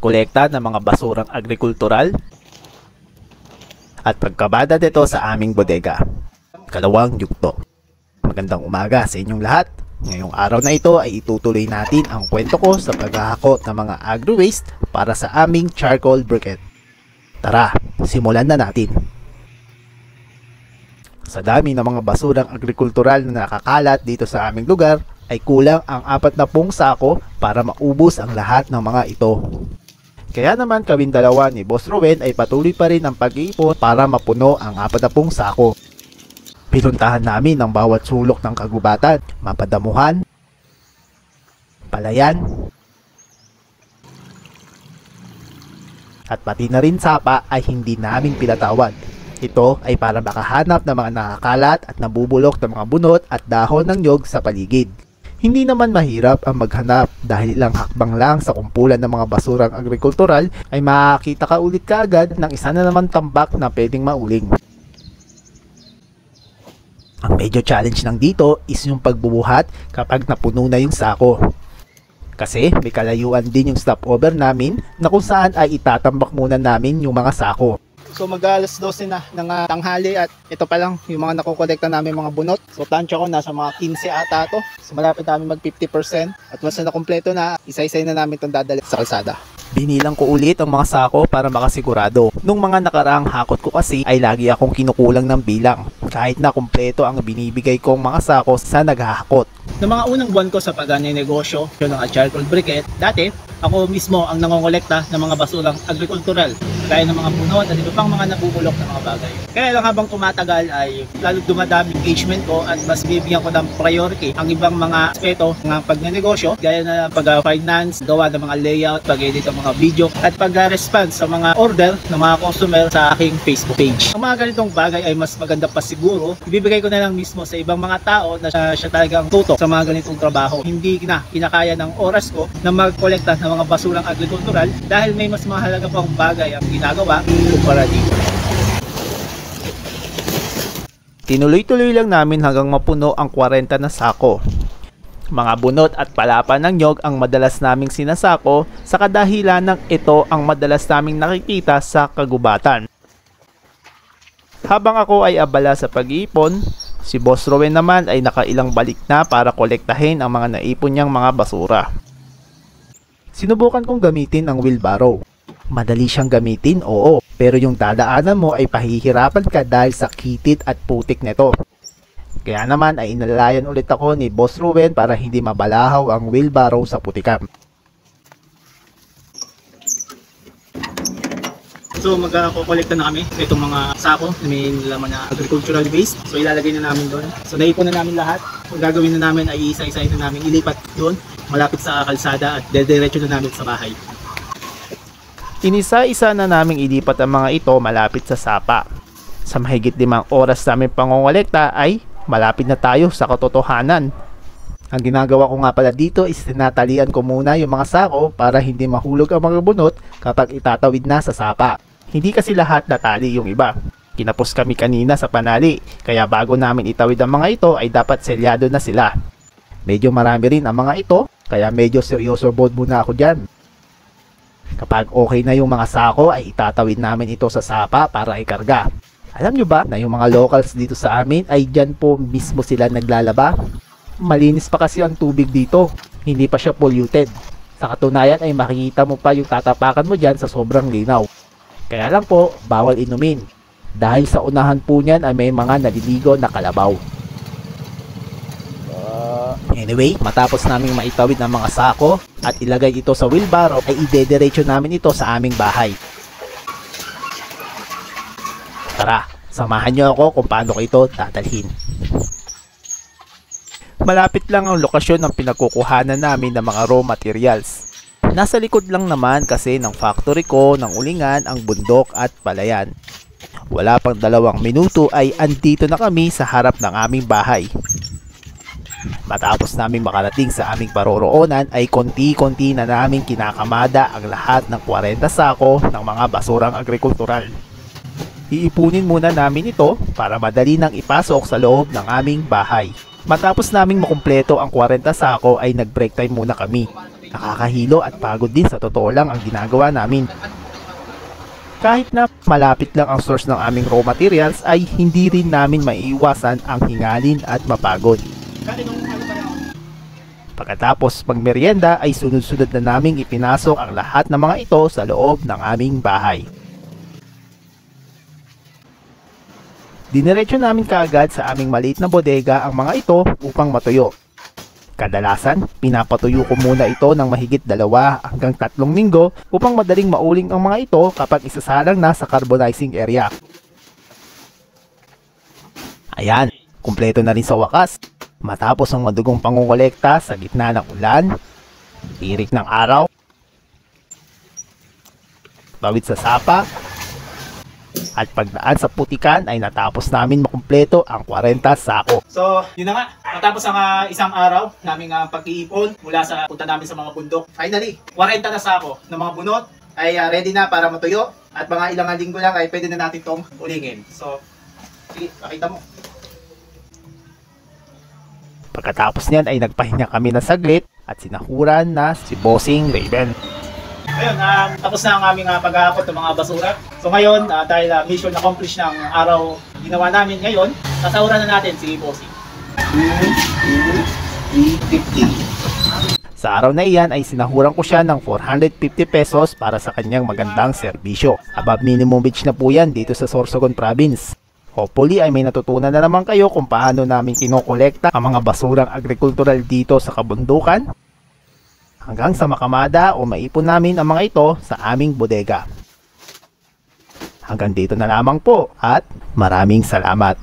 pagkolekta ng mga basurang agrikultural at pagkabada nito sa aming bodega. Kalawang yugto. Magandang umaga sa inyong lahat. Ngayong araw na ito ay itutuloy natin ang kwento ko sa paghahakot ng mga agri-waste para sa aming charcoal briquette. Tara, simulan na natin. Sa dami ng mga basurang agrikultural na nakakalat dito sa aming lugar, ay kulang ang 40 sako para maubos ang lahat ng mga ito. Kaya naman kaming dalawa ni Boss Rowen ay patuloy pa rin ang pag-iipon para mapuno ang 40 sako. Pinuntahan namin ang bawat sulok ng kagubatan, mapadamuhan, palayan, at pati na rin sapa ay hindi namin pinatawad. Ito ay para makahanap ng mga nakakalat at nabubulok ng mga bunot at dahon ng nyog sa paligid. Hindi naman mahirap ang maghanap dahil ilang hakbang lang sa kumpulan ng mga basurang agrikultural ay makakita ka ulit kaagad ng isa na naman tambak na pwedeng mauling. Ang medyo challenge lang dito is yung pagbubuhat kapag napuno na yung sako. Kasi may kalayuan din yung stopover namin na kung saan ay itatambak muna namin yung mga sako. So mag-alas 12 na ng tanghali at ito pa lang yung mga nakukolekta namin mga bunot. So tansya ko nasa mga 15 ata to. So malapit namin mag 50% at once na kumpleto na, isa-isay na namin itong dadali sa kalsada. Binilang ko ulit ang mga sako para makasigurado. Nung mga nakaraang hakot ko kasi ay lagi akong kinukulang ng bilang. Kahit na kumpleto ang binibigay kong mga sako sa naghahakot. Noong mga unang buwan ko sa pag-negosyo ng charcoal briquette, dati ako mismo ang nangongolekta ng mga basurang agrikultural, gaya ng mga bunot at iba pang mga nabubulok na mga bagay. Kaya lang habang tumatagal ay lalo dumadami engagement ko at mas bibigyan ko ng priority ang ibang mga aspeto ng pagnenegosyo, gaya na pag-finance, gawa ng mga layout, pag-edit ng mga video at pag-response sa mga order ng mga customer sa aking Facebook page. Ang mga ganitong bagay ay mas maganda pa siguro, ibibigay ko na lang mismo sa ibang mga tao na siya talagang tutok sa mga ganitong trabaho. Hindi na kinakaya ng oras ko na mag-kolekta ng mga basurang agrikultural dahil may mas mahalaga pang bagay ang ginagawa kumpara dito. Tinuloy-tuloy lang namin hanggang mapuno ang 40 na sako. Mga bunot at palapa ng nyog ang madalas naming sinasako sa kadahilan ng ito ang madalas naming nakikita sa kagubatan. Habang ako ay abala sa pag-iipon, si Boss Rowen naman ay nakailang balik na para kolektahin ang mga naipon niyang mga basura. Sinubukan kong gamitin ang wheelbarrow. Madali siyang gamitin, oo, pero yung dadaanan mo ay pahihirapan ka dahil sa kitid at putik nito. Kaya naman ay inalalayan ulit ako ni Boss Rowen para hindi mabalahaw ang wheelbarrow sa putikan. So magkakolekta na kami itong mga sako na may laman na agricultural waste. So ilalagay na namin doon. So naipon na namin lahat. Ang gagawin na namin ay isa-isa na namin ilipat doon malapit sa kalsada at dediretso na namin sa bahay. Inisa-isa na naming ilipat ang mga ito malapit sa sapa. Sa mahigit 5 oras namin pangongolekta ay malapit na tayo sa katotohanan. Ang ginagawa ko nga pala dito is tinatalian ko muna yung mga sako para hindi mahulog ang mga bunot kapag itatawid na sa sapa. Hindi kasi lahat natali yung iba. Kinapos kami kanina sa panali, kaya bago namin itawid ang mga ito ay dapat selyado na sila. Medyo marami rin ang mga ito, kaya medyo seryoso mode muna ako dyan. Kapag okay na yung mga sako ay itatawid namin ito sa sapa para ikarga. Alam nyo ba na yung mga locals dito sa amin ay dyan po mismo sila naglalaba? Malinis pa kasi ang tubig dito, hindi pa siya polluted. Sa katunayan ay makikita mo pa yung tatapakan mo dyan sa sobrang linaw. Kaya lang po, bawal inumin. Dahil sa unahan po niyan ay may mga naliligo na kalabaw. Anyway, matapos naming maitawid ng mga sako at ilagay ito sa wheelbarrow ay idediretso namin ito sa aming bahay. Tara, samahan niyo ako kung paano ko ito dadalhin. Malapit lang ang lokasyon ng pinagkukuhanan namin ng mga raw materials. Nasa likod lang naman kasi ng factory ko ng ulingan ang bundok at palayan. Wala pang 2 minuto ay andito na kami sa harap ng aming bahay. Matapos naming makarating sa aming paroroonan ay konti-konti na naming kinakamada ang lahat ng 40 sako ng mga basurang agrikultural. Iipunin muna namin ito para madali nang ipasok sa loob ng aming bahay. Matapos naming makumpleto ang 40 sako ay nag-break time muna kami. Nakakahilo at pagod din sa totoo lang ang ginagawa namin. Kahit na malapit lang ang source ng aming raw materials ay hindi rin namin maiiwasan ang hingalin at mapagod. Pagkatapos magmeryenda ay sunod-sunod na naming ipinasok ang lahat ng mga ito sa loob ng aming bahay. Diniretso namin kaagad sa aming maliit na bodega ang mga ito upang matuyo. Kadalasan, pinapatuyo ko muna ito ng mahigit 2 hanggang 3 linggo upang madaling mauling ang mga ito kapag isasalang na sa carbonizing area. Ayan, kumpleto na rin sa wakas. Matapos ang madugong pangongolekta sa gitna ng ulan, tirik ng araw, bawid sa sapa, at pagdaan sa putikan ay natapos namin makumpleto ang 40 sako. So, yun na nga. Matapos ang isang araw naming pag-iipon mula sa punta namin sa mga bundok. Finally, 40 na sako ng mga bunot ay ready na para matuyo. At mga ilang linggo lang ay pwede na natin itong ulingin. So, sige, pakita mo. Pagkatapos niyan ay nagpahinga kami ng saglit at sinahuran na si Bossing Raven. Ayun, tapos na ang aming paghahakot ng mga basura. So ngayon, dahil mission accomplished ng araw ginawa namin ngayon, sasahuran na natin si Bossing. 350. Sa araw na iyan ay sinahuran ko siya ng 450 pesos para sa kanyang magandang serbisyo. Above minimum wage na po yan dito sa Sorsogon Province. Hopefully ay may natutunan na naman kayo kung paano namin kinokolekta ang mga basurang agrikultural dito sa kabundukan hanggang sa makamada o maipon namin ang mga ito sa aming bodega. Hanggang dito na lamang po at maraming salamat.